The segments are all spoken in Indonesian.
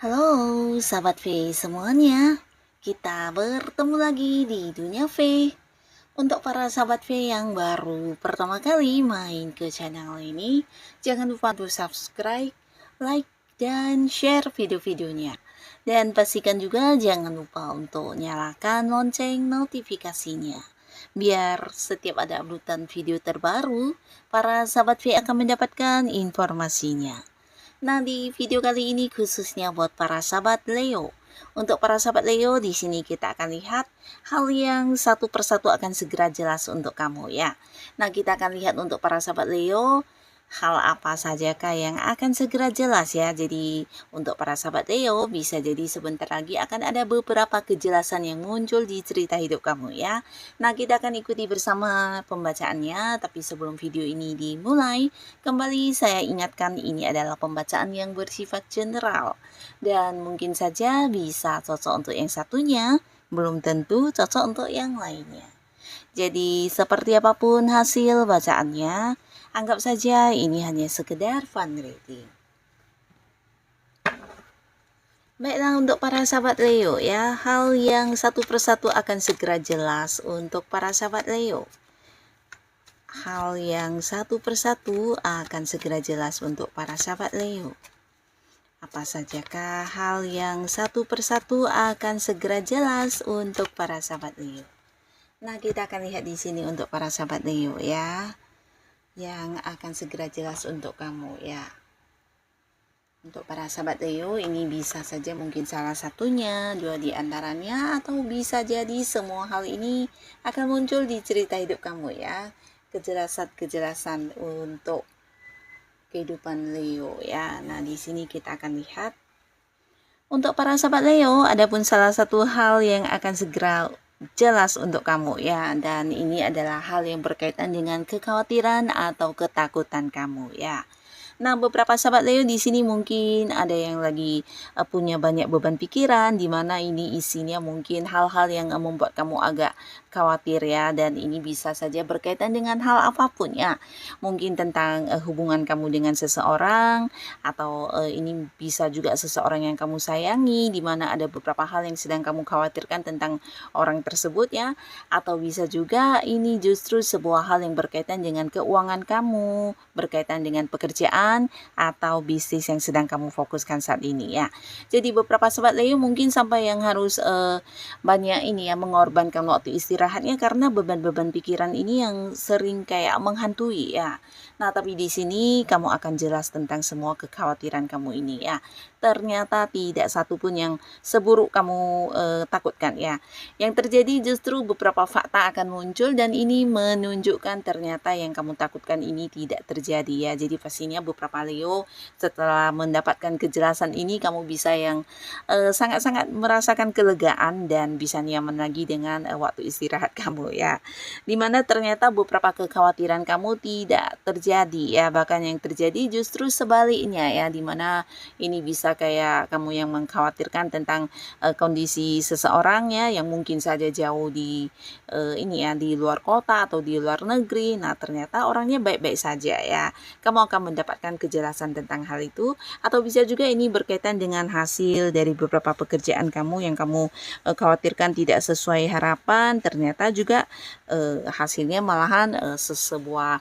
Halo, sahabat V semuanya. Kita bertemu lagi di Dunia V. Untuk para sahabat V yang baru pertama kali main ke channel ini, jangan lupa untuk subscribe, like, dan share video-videonya. Dan pastikan juga jangan lupa untuk nyalakan lonceng notifikasinya. Biar setiap ada updatean video terbaru, para sahabat V akan mendapatkan informasinya. Nah, di video kali ini khususnya buat para sahabat Leo. Untuk para sahabat Leo, di sini kita akan lihat hal yang satu persatu akan segera jelas untuk kamu ya. Nah, kita akan lihat untuk para sahabat Leo, hal apa sajakah yang akan segera jelas ya. Jadi untuk para sahabat Leo bisa jadi sebentar lagi akan ada beberapa kejelasan yang muncul di cerita hidup kamu ya. Nah, kita akan ikuti bersama pembacaannya. Tapi sebelum video ini dimulai, kembali saya ingatkan ini adalah pembacaan yang bersifat general dan mungkin saja bisa cocok untuk yang satunya, belum tentu cocok untuk yang lainnya. Jadi seperti apapun hasil bacaannya, anggap saja ini hanya sekedar fun reading. Baiklah, untuk para sahabat Leo ya, hal yang satu persatu akan segera jelas untuk para sahabat Leo. Hal yang satu persatu akan segera jelas untuk para sahabat Leo. Apa sajakah hal yang satu persatu akan segera jelas untuk para sahabat Leo? Nah, kita akan lihat di sini untuk para sahabat Leo ya, yang akan segera jelas untuk kamu ya. Untuk para sahabat Leo, ini bisa saja mungkin salah satunya, dua di antaranya, atau bisa jadi semua hal ini akan muncul di cerita hidup kamu ya. Kejelasan-kejelasan untuk kehidupan Leo ya. Nah, di sini kita akan lihat untuk para sahabat Leo, adapun salah satu hal yang akan segera jelas untuk kamu ya, dan ini adalah hal yang berkaitan dengan kekhawatiran atau ketakutan kamu ya. Nah, beberapa sahabat Leo di sini mungkin ada yang lagi punya banyak beban pikiran, di mana ini isinya mungkin hal-hal yang membuat kamu agak khawatir ya, dan ini bisa saja berkaitan dengan hal apapun ya. Mungkin tentang hubungan kamu dengan seseorang, atau ini bisa juga seseorang yang kamu sayangi, di mana ada beberapa hal yang sedang kamu khawatirkan tentang orang tersebut ya, atau bisa juga ini justru sebuah hal yang berkaitan dengan keuangan kamu, berkaitan dengan pekerjaan atau bisnis yang sedang kamu fokuskan saat ini ya. Jadi beberapa sobat Leo mungkin sampai yang harus banyak ini ya, mengorbankan waktu istirahatnya karena beban-beban pikiran ini yang sering kayak menghantui ya. Nah, tapi di sini kamu akan jelas tentang semua kekhawatiran kamu ini ya. Ternyata tidak satu pun yang seburuk kamu takutkan ya. Yang terjadi justru beberapa fakta akan muncul dan ini menunjukkan ternyata yang kamu takutkan ini tidak terjadi ya. Jadi pastinya beberapa Leo setelah mendapatkan kejelasan ini kamu bisa yang sangat-sangat merasakan kelegaan dan bisa nyaman lagi dengan waktu istirahat kamu ya. Dimana ternyata beberapa kekhawatiran kamu tidak terjadi ya, bahkan yang terjadi justru sebaliknya ya, dimana ini bisa kayak kamu yang mengkhawatirkan tentang kondisi seseorang ya, yang mungkin saja jauh di ini ya, di luar kota atau di luar negeri. Nah, ternyata orangnya baik-baik saja ya. Kamu akan mendapatkan kejelasan tentang hal itu, atau bisa juga ini berkaitan dengan hasil dari beberapa pekerjaan kamu yang kamu khawatirkan tidak sesuai harapan, ternyata juga hasilnya malahan sebuah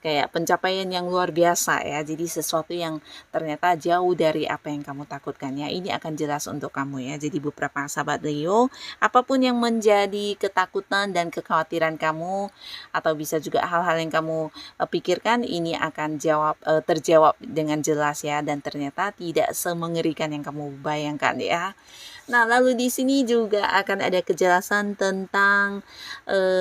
kayak pencapaian yang luar biasa ya. Jadi sesuatu yang ternyata jauh dari apa yang kamu takutkan ya. Ini akan jelas untuk kamu ya. Jadi beberapa sahabat Leo, apapun yang menjadi ketakutan dan kekhawatiran kamu, atau bisa juga hal-hal yang kamu pikirkan, ini akan terjawab dengan jelas ya, dan ternyata tidak semengerikan yang kamu bayangkan ya. Nah, lalu di sini juga akan ada kejelasan tentang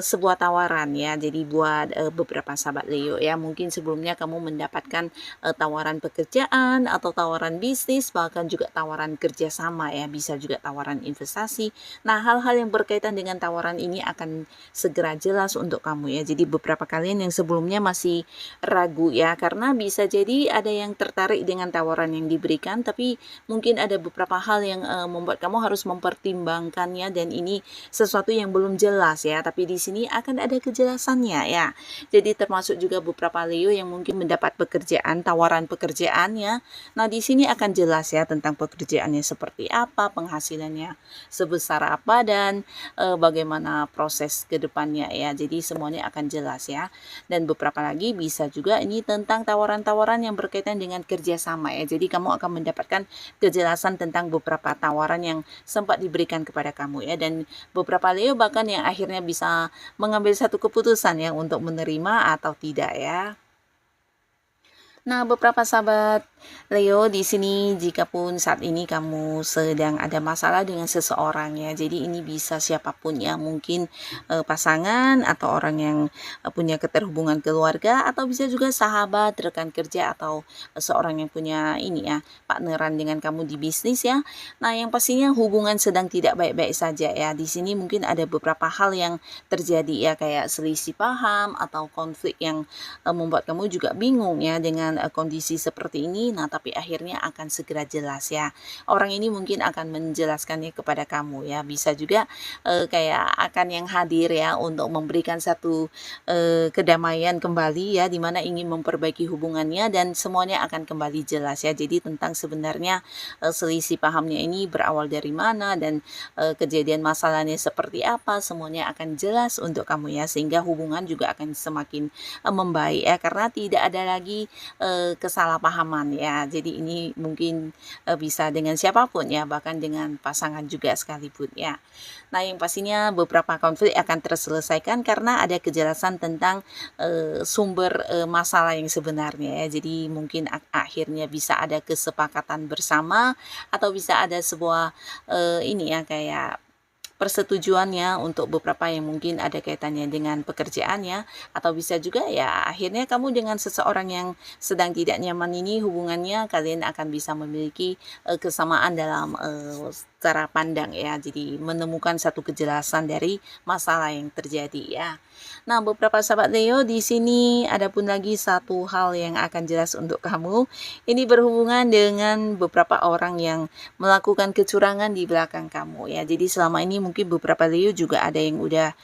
sebuah tawaran ya. Jadi buat beberapa sahabat Leo ya, mungkin sebelumnya kamu mendapatkan tawaran pekerjaan atau tawaran bisnis, bahkan juga tawaran kerjasama ya, bisa juga tawaran investasi. Nah, hal-hal yang berkaitan dengan tawaran ini akan segera jelas untuk kamu ya. Jadi beberapa kalian yang sebelumnya masih ragu ya, karena bisa jadi ada yang tertarik dengan tawaran yang diberikan, tapi mungkin ada beberapa hal yang membuat kamu harus mempertimbangkannya, dan ini sesuatu yang belum jelas ya. Tapi di sini akan ada kejelasannya ya. Jadi termasuk juga beberapa Leo yang mungkin mendapat pekerjaan, tawaran pekerjaannya. Nah, di sini akan jelas ya tentang pekerjaannya seperti apa, penghasilannya sebesar apa, dan bagaimana proses ke depannya ya. Jadi semuanya akan jelas ya. Dan beberapa lagi bisa juga ini tentang tawaran-tawaran yang berkaitan dengan kerjasama ya. Jadi kamu akan mendapatkan kejelasan tentang beberapa tawaran yang sempat diberikan kepada kamu ya. Dan beberapa Leo bahkan yang akhirnya bisa mengambil satu keputusan ya untuk menerima atau tidak ya. Nah, beberapa sahabat Leo di sini, jikapun saat ini kamu sedang ada masalah dengan seseorang ya, jadi ini bisa siapapun ya, mungkin pasangan atau orang yang punya keterhubungan keluarga, atau bisa juga sahabat, rekan kerja, atau seorang yang punya ini ya, partneran dengan kamu di bisnis ya. Nah, yang pastinya hubungan sedang tidak baik-baik saja ya. Di sini mungkin ada beberapa hal yang terjadi ya, kayak selisih paham atau konflik yang membuat kamu juga bingung ya dengan kondisi seperti ini. Nah, tapi akhirnya akan segera jelas ya. Orang ini mungkin akan menjelaskannya kepada kamu ya. Bisa juga kayak akan yang hadir ya untuk memberikan satu kedamaian kembali ya, dimana ingin memperbaiki hubungannya dan semuanya akan kembali jelas ya. Jadi tentang sebenarnya selisih pahamnya ini berawal dari mana dan kejadian masalahnya seperti apa, semuanya akan jelas untuk kamu ya, sehingga hubungan juga akan semakin membaik ya, karena tidak ada lagi kesalahpahaman ya. Jadi ini mungkin bisa dengan siapapun ya, bahkan dengan pasangan juga sekalipun ya. Nah, yang pastinya beberapa konflik akan terselesaikan karena ada kejelasan tentang sumber masalah yang sebenarnya ya. Jadi mungkin akhirnya bisa ada kesepakatan bersama, atau bisa ada sebuah ini ya, kayak persetujuannya untuk beberapa yang mungkin ada kaitannya dengan pekerjaannya, atau bisa juga ya akhirnya kamu dengan seseorang yang sedang tidak nyaman ini hubungannya, kalian akan bisa memiliki kesamaan dalam cara pandang ya. Jadi menemukan satu kejelasan dari masalah yang terjadi ya. Nah, beberapa sahabat Leo di sini ada pun lagi satu hal yang akan jelas untuk kamu. Ini berhubungan dengan beberapa orang yang melakukan kecurangan di belakang kamu ya. Jadi selama ini mungkin beberapa Leo juga ada yang udah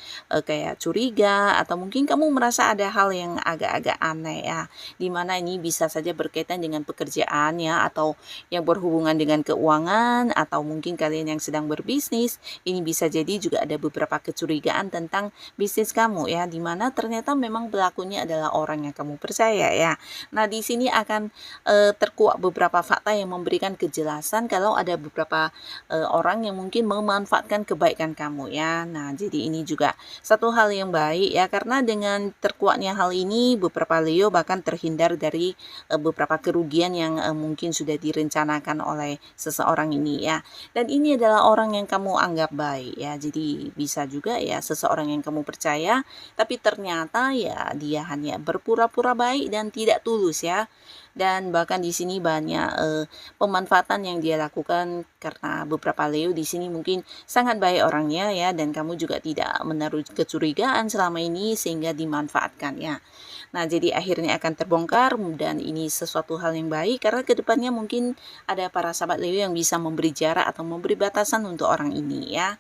kayak curiga, atau mungkin kamu merasa ada hal yang agak-agak aneh ya. Dimana ini bisa saja berkaitan dengan pekerjaan ya, atau yang berhubungan dengan keuangan, atau mungkin kalian yang sedang berbisnis. Ini bisa jadi juga ada beberapa kecurigaan tentang bisnis kamu ya, dimana ternyata memang pelakunya adalah orang yang kamu percaya ya. Nah, di sini akan terkuak beberapa fakta yang memberikan kejelasan kalau ada beberapa orang yang mungkin memanfaatkan kebaikan kamu ya. Nah, jadi ini juga satu hal yang baik ya, karena dengan terkuaknya hal ini beberapa Leo bahkan terhindar dari beberapa kerugian yang mungkin sudah direncanakan oleh seseorang ini ya. Dan ini adalah orang yang kamu anggap baik ya. Jadi bisa juga ya seseorang yang kamu percaya, tapi ternyata ya dia hanya berpura-pura baik dan tidak tulus ya. Dan bahkan di sini banyak pemanfaatan yang dia lakukan, karena beberapa Leo di sini mungkin sangat baik orangnya ya, dan kamu juga tidak menaruh kecurigaan selama ini sehingga dimanfaatkan ya. Nah, jadi akhirnya akan terbongkar, dan ini sesuatu hal yang baik karena kedepannya mungkin ada para sahabat Leo yang bisa memberi jarak atau memberi batasan untuk orang ini ya.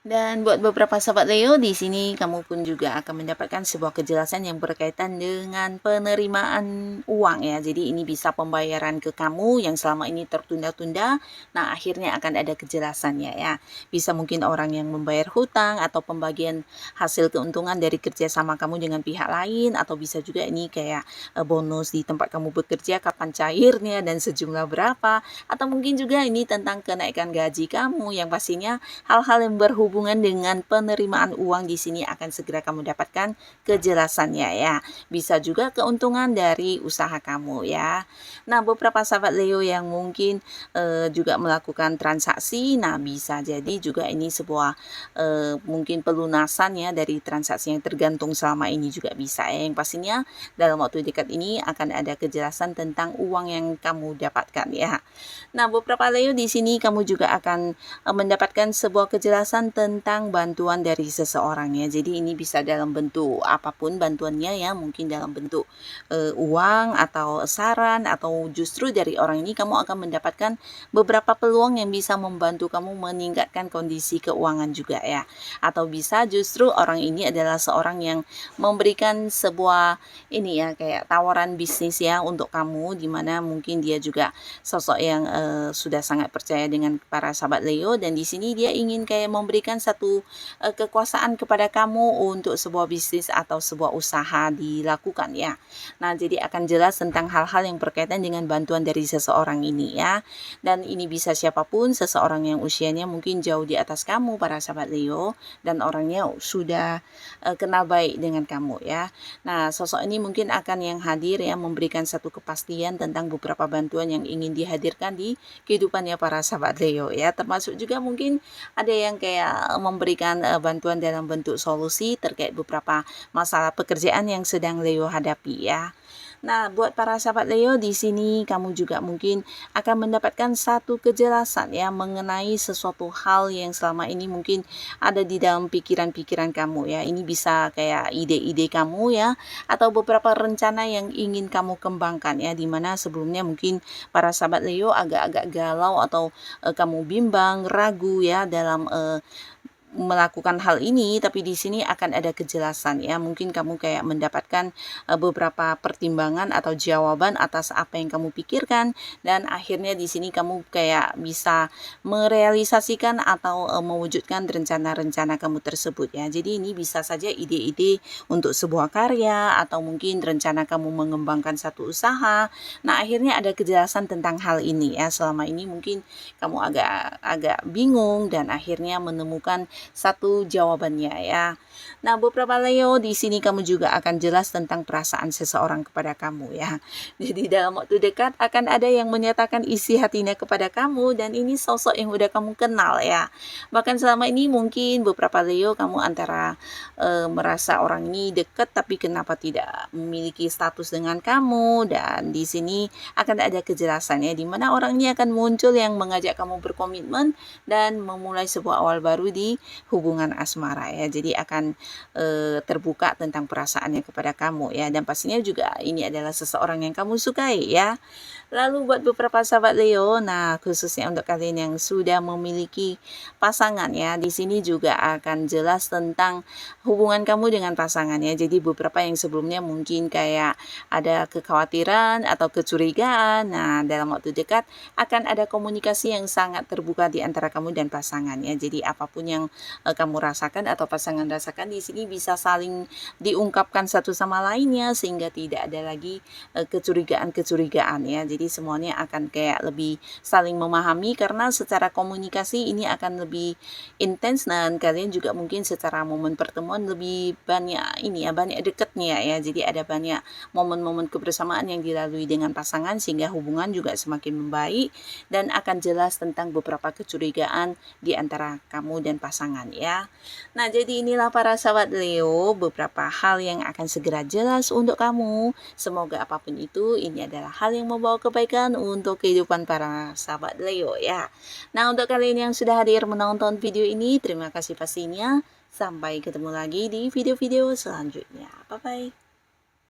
Dan buat beberapa sahabat Leo di sini kamu pun juga akan mendapatkan sebuah kejelasan yang berkaitan dengan penerimaan uang ya. Jadi ini bisa pembayaran ke kamu yang selama ini tertunda-tunda. Nah, akhirnya akan ada kejelasannya ya. Bisa mungkin orang yang membayar hutang, atau pembagian hasil keuntungan dari kerjasama kamu dengan pihak lain, atau bisa juga ini kayak bonus di tempat kamu bekerja, kapan cairnya dan sejumlah berapa, atau mungkin juga ini tentang kenaikan gaji kamu, yang pastinya hal-hal yang berhubungan dengan penerimaan uang di sini akan segera kamu dapatkan kejelasannya ya. Bisa juga keuntungan dari usaha kamu ya. Nah, beberapa sahabat Leo yang mungkin juga melakukan transaksi, nah bisa jadi juga ini sebuah mungkin pelunasan ya dari transaksi yang tergantung selama ini juga bisa ya. Yang pastinya dalam waktu dekat ini akan ada kejelasan tentang uang yang kamu dapatkan ya. Nah, beberapa Leo di sini kamu juga akan mendapatkan sebuah kejelasan tentang bantuan dari seseorang ya. Jadi ini bisa dalam bentuk apapun bantuannya ya, mungkin dalam bentuk uang atau saran, atau justru dari orang ini kamu akan mendapatkan beberapa peluang yang bisa membantu kamu meningkatkan kondisi keuangan juga ya. Atau bisa justru orang ini adalah seorang yang memberikan sebuah ini ya, kayak tawaran bisnis ya untuk kamu, dimana mungkin dia juga sosok yang sudah sangat percaya dengan para sahabat Leo, dan di sini dia ingin kayak memberikan satu kekuasaan kepada kamu untuk sebuah bisnis atau sebuah usaha dilakukan ya. Nah, jadi akan jelas tentang hal-hal yang berkaitan dengan bantuan dari seseorang ini ya. Dan ini bisa siapapun, seseorang yang usianya mungkin jauh di atas kamu para sahabat Leo, dan orangnya sudah kenal baik dengan kamu ya. Nah, sosok ini mungkin akan yang hadir ya, memberikan satu kepastian tentang beberapa bantuan yang ingin dihadirkan di kehidupannya para sahabat Leo ya. Termasuk juga mungkin ada yang kayak memberikan bantuan dalam bentuk solusi terkait beberapa masalah pekerjaan yang sedang Leo hadapi ya. Nah, buat para sahabat Leo, di sini kamu juga mungkin akan mendapatkan satu kejelasan ya mengenai sesuatu hal yang selama ini mungkin ada di dalam pikiran-pikiran kamu ya. Ini bisa kayak ide-ide kamu ya, atau beberapa rencana yang ingin kamu kembangkan ya, dimana sebelumnya mungkin para sahabat Leo agak-agak galau atau kamu bimbang, ragu ya dalam melakukan hal ini, tapi di sini akan ada kejelasan ya. Mungkin kamu kayak mendapatkan beberapa pertimbangan atau jawaban atas apa yang kamu pikirkan, dan akhirnya di sini kamu kayak bisa merealisasikan atau mewujudkan rencana-rencana kamu tersebut ya. Jadi ini bisa saja ide-ide untuk sebuah karya, atau mungkin rencana kamu mengembangkan satu usaha. Nah, akhirnya ada kejelasan tentang hal ini ya. Selama ini mungkin kamu agak bingung, dan akhirnya menemukan satu jawabannya ya. Nah, beberapa Leo, di sini kamu juga akan jelas tentang perasaan seseorang kepada kamu ya. Jadi dalam waktu dekat akan ada yang menyatakan isi hatinya kepada kamu, dan ini sosok yang udah kamu kenal ya. Bahkan selama ini mungkin beberapa Leo kamu antara merasa orang ini dekat tapi kenapa tidak memiliki status dengan kamu, dan di sini akan ada kejelasan ya, dimana orang ini akan muncul yang mengajak kamu berkomitmen dan memulai sebuah awal baru di hubungan asmara ya. Jadi akan terbuka tentang perasaannya kepada kamu ya, dan pastinya juga ini adalah seseorang yang kamu sukai ya. Lalu buat beberapa sahabat Leo, nah khususnya untuk kalian yang sudah memiliki pasangan ya, di sini juga akan jelas tentang hubungan kamu dengan pasangan ya. Jadi beberapa yang sebelumnya mungkin kayak ada kekhawatiran atau kecurigaan, nah dalam waktu dekat akan ada komunikasi yang sangat terbuka di antara kamu dan pasangan ya. Jadi apapun yang kamu rasakan atau pasangan rasakan, di sini bisa saling diungkapkan satu sama lainnya, sehingga tidak ada lagi kecurigaan-kecurigaan ya. Jadi semuanya akan kayak lebih saling memahami, karena secara komunikasi ini akan lebih intens, dan kalian juga mungkin secara momen pertemuan lebih banyak ini ya, banyak dekatnya ya. Jadi ada banyak momen-momen kebersamaan yang dilalui dengan pasangan, sehingga hubungan juga semakin membaik, dan akan jelas tentang beberapa kecurigaan di antara kamu dan pasangan ya. Nah, jadi inilah para sahabat Leo, beberapa hal yang akan segera jelas untuk kamu. Semoga apapun itu, ini adalah hal yang membawa kebaikan untuk kehidupan para sahabat Leo ya. Nah, untuk kalian yang sudah hadir menonton video ini, terima kasih pastinya. Sampai ketemu lagi di video-video selanjutnya. Bye-bye.